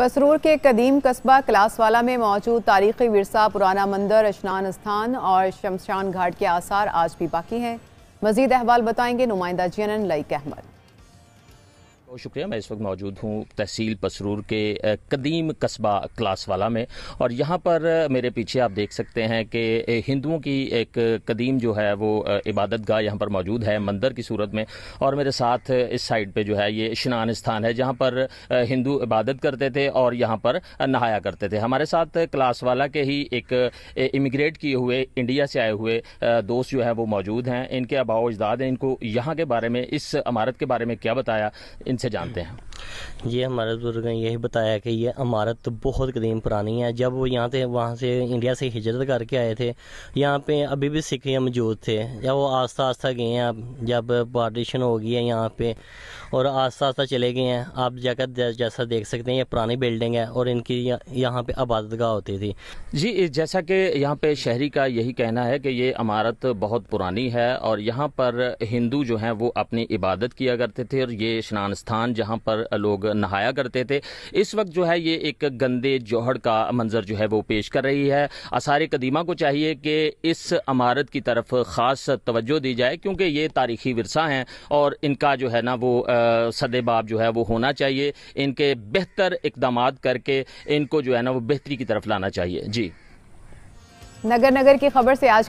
पसरूर के कदीम कस्बा क्लासवाला में मौजूद तारीखी विरसा, पुराना मंदिर, स्नान स्थान और शमशान घाट के आसार आज भी बाकी हैं। मजीद अहवाल बताएंगे नुमाइंदा CNN लईक अहमद। बहुत शुक्रिया। मैं इस वक्त मौजूद हूँ तहसील पसरूर के कदीम कस्बा क्लासवाला में, और यहाँ पर मेरे पीछे आप देख सकते हैं कि हिंदुओं की एक कदीम जो है वो इबादत गाह यहाँ पर मौजूद है मंदिर की सूरत में। और मेरे साथ इस साइड पे जो है ये स्नान स्थान है जहाँ पर हिंदू इबादत करते थे और यहाँ पर नहाया करते थे। हमारे साथ क्लासवाला के ही एक इमिग्रेट किए हुए इंडिया से आए हुए दोस्त जो है वो मौजूद हैं। इनके आबाओ अजदाद हैं, इनको यहाँ के बारे में, इस इमारत के बारे में क्या बताया, से जानते हैं। ये हमारे बुजुर्ग ने यही बताया कि ये इमारत बहुत कदीम पुरानी है। जब वो यहाँ थे, वहाँ से इंडिया से हिजरत करके आए थे, यहाँ पे अभी भी सिखियाँ मौजूद थे। या वो आस्ता आस्ता गए हैं, अब जब पार्टीशन हो गई है यहाँ पे और आस्ता आस्ता चले गए हैं। आप जाकर जैसा देख सकते हैं ये पुरानी बिल्डिंग है और इनकी यहाँ पे इबादतगाह होती थी। जी, जैसा कि यहाँ पे शहरी का यही कहना है कि ये इमारत बहुत पुरानी है और यहाँ पर हिंदू जो हैं वो अपनी इबादत किया करते थे और ये स्नान स्थान जहाँ पर लोग नहाया करते थे। इस वक्त जो है ये एक गंदे जोहड़ का मंजर जो है वो पेश कर रही है। आसार कदीमा को चाहिए कि इस इमारत की तरफ ख़ास तवज्जो दी जाए, क्योंकि ये तारीखी विरसा हैं और इनका जो है ना वो सदेबाब जो है वो होना चाहिए। इनके बेहतर इक़दामात करके इनको जो है ना वो बेहतरी की तरफ लाना चाहिए। जी, नगर की खबर से आज